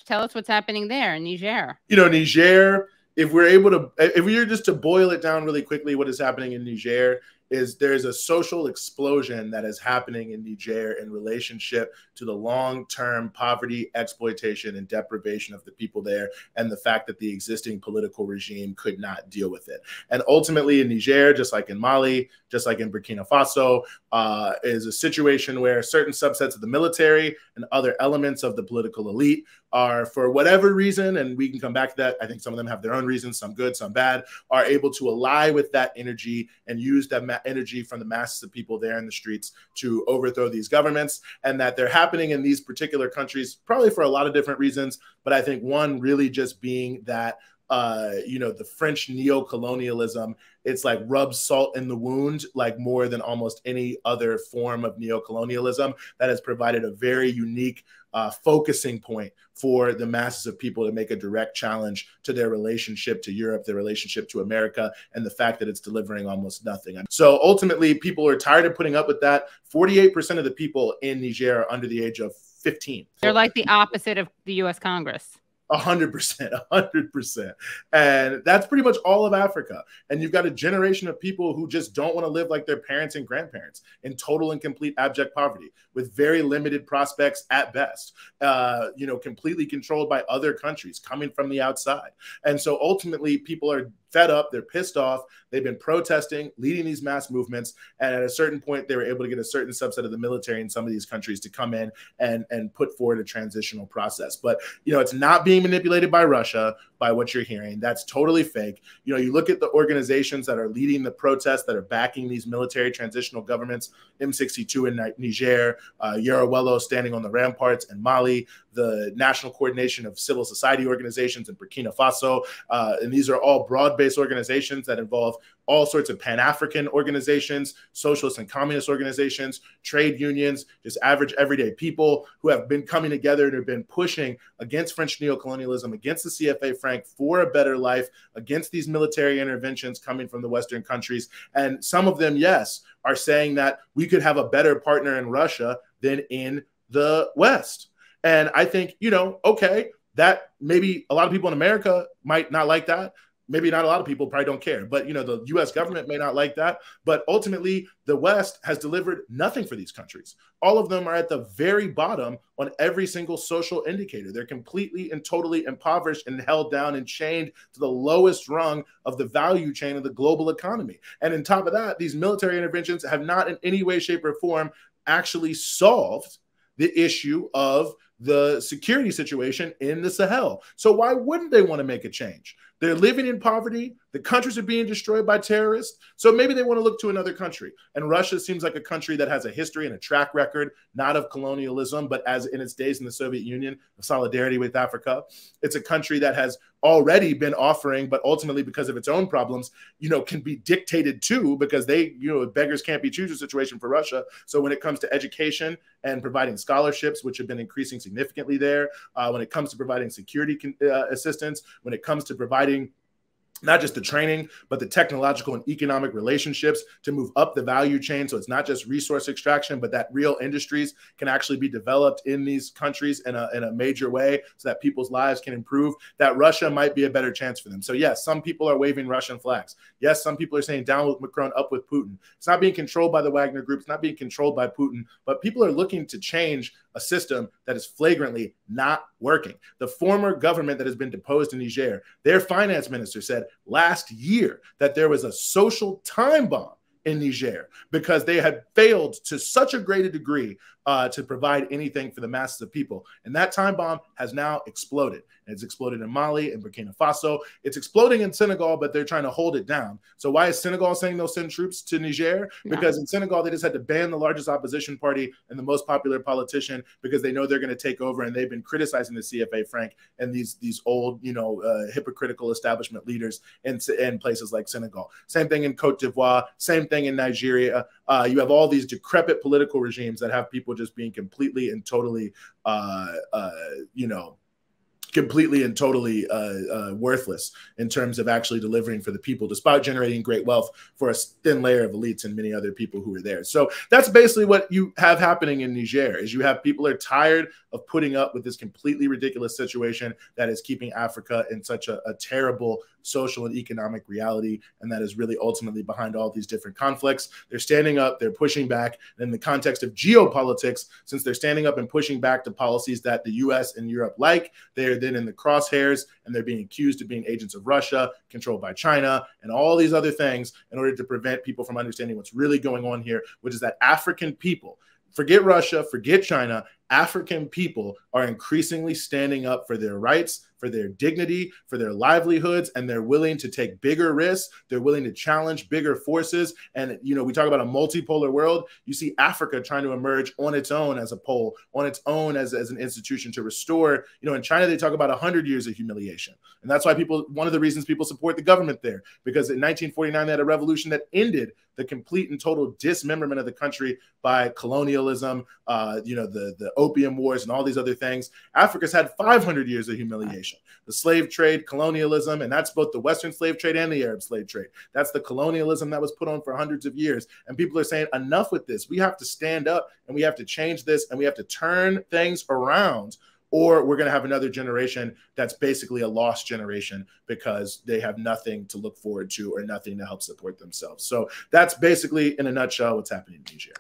Tell us what's happening there in Niger. You know, Niger, if we were just to boil it down really quickly, what is happening in Niger is there's a social explosion that is happening in Niger in relationship to the long-term poverty, exploitation, and deprivation of the people there, and the fact that the existing political regime could not deal with it. And ultimately in Niger, just like in Mali, just like in Burkina Faso, is a situation where certain subsets of the military and other elements of the political elite are, for whatever reason, and we can come back to that, I think some of them have their own reasons, some good, some bad, are able to ally with that energy and use that energy from the masses of people there in the streets to overthrow these governments, and that they're happening in these particular countries probably for a lot of different reasons. But I think one really just being that you know, the French neo-colonialism, it's like rubs salt in the wound, like more than almost any other form of neo-colonialism, that has provided a very unique focusing point for the masses of people to make a direct challenge to their relationship to Europe, their relationship to America, and the fact that it's delivering almost nothing. So ultimately, people are tired of putting up with that. 48% of the people in Niger are under the age of 15. They're like the opposite of the U.S. Congress. 100%, 100%. And that's pretty much all of Africa. And you've got a generation of people who just don't want to live like their parents and grandparents, in total and complete abject poverty, with very limited prospects at best, you know, completely controlled by other countries coming from the outside. And so ultimately, people are fed up, they're pissed off, they've been protesting, leading these mass movements, and at a certain point, they were able to get a certain subset of the military in some of these countries to come in and put forward a transitional process. But, you know, it's not being manipulated by Russia, by what you're hearing. That's totally fake. You know, you look at the organizations that are leading the protests, that are backing these military transitional governments, M62 in Niger, Yarowello standing on the ramparts in Mali, the National Coordination of Civil Society Organizations in Burkina Faso. And these are all broad-based organizations that involve all sorts of Pan-African organizations, socialist and communist organizations, trade unions, just average everyday people who have been coming together and have been pushing against French neocolonialism, against the CFA franc, for a better life, against these military interventions coming from the Western countries. And some of them, yes, are saying that we could have a better partner in Russia than in the West. And I think, you know, okay, that maybe a lot of people in America might not like that. Maybe not a lot of people probably don't care, but, you know, the U.S. government may not like that. But ultimately, the West has delivered nothing for these countries. All of them are at the very bottom on every single social indicator. They're completely and totally impoverished and held down and chained to the lowest rung of the value chain of the global economy. And on top of that, these military interventions have not in any way, shape, or form actually solved the issue of the security situation in the Sahel. So why wouldn't they want to make a change? They're living in poverty. The countries are being destroyed by terrorists. So maybe they want to look to another country. And Russia seems like a country that has a history and a track record, not of colonialism, but as in its days in the Soviet Union, of solidarity with Africa. It's a country that has already been offering, but ultimately because of its own problems, you know, can be dictated to, because they, you know, beggars can't be choosers situation for Russia. So when it comes to education and providing scholarships, which have been increasing significantly there, when it comes to providing security assistance, when it comes to providing not just the training, but the technological and economic relationships to move up the value chain. So it's not just resource extraction, but that real industries can actually be developed in these countries in a major way so that people's lives can improve, that Russia might be a better chance for them. So yes, some people are waving Russian flags. Yes, some people are saying down with Macron, up with Putin. It's not being controlled by the Wagner Group. It's not being controlled by Putin, but people are looking to change a system that is flagrantly not working. The former government that has been deposed in Niger, their finance minister said last year that there was a social time bomb in Niger because they had failed to such a great a degree to provide anything for the masses of people. And that time bomb has now exploded. And it's exploded in Mali and Burkina Faso. It's exploding in Senegal, but they're trying to hold it down. So why is Senegal saying they'll send troops to Niger? Yeah. Because in Senegal, they just had to ban the largest opposition party and the most popular politician because they know they're going to take over. And they've been criticizing the CFA franc and these old, you know, hypocritical establishment leaders in places like Senegal. Same thing in Cote d'Ivoire. Same thing in Nigeria. You have all these decrepit political regimes that have people just being completely and totally, you know, completely and totally worthless in terms of actually delivering for the people, despite generating great wealth for a thin layer of elites and many other people who are there. So that's basically what you have happening in Niger, is you have people are tired of putting up with this completely ridiculous situation that is keeping Africa in such a terrible social and economic reality, and that is really ultimately behind all these different conflicts. They're standing up, they're pushing back. And in the context of geopolitics, since they're standing up and pushing back to policies that the US and Europe like, they are then in the crosshairs, and they're being accused of being agents of Russia, controlled by China, and all these other things in order to prevent people from understanding what's really going on here, which is that African people, forget Russia, forget China, African people are increasingly standing up for their rights, for their dignity, for their livelihoods, and they're willing to take bigger risks. They're willing to challenge bigger forces. And, you know, we talk about a multipolar world. You see Africa trying to emerge on its own as a pole, on its own as an institution to restore. You know, in China, they talk about 100 years of humiliation. And that's why one of the reasons people support the government there, because in 1949, they had a revolution that ended the complete and total dismemberment of the country by colonialism, you know, the opium wars and all these other things. Africa's had 500 years of humiliation. The slave trade, colonialism, and that's both the Western slave trade and the Arab slave trade. That's the colonialism that was put on for hundreds of years. And people are saying, enough with this. We have to stand up and we have to change this and we have to turn things around, or we're going to have another generation that's basically a lost generation because they have nothing to look forward to or nothing to help support themselves. So that's basically, in a nutshell, what's happening in Niger.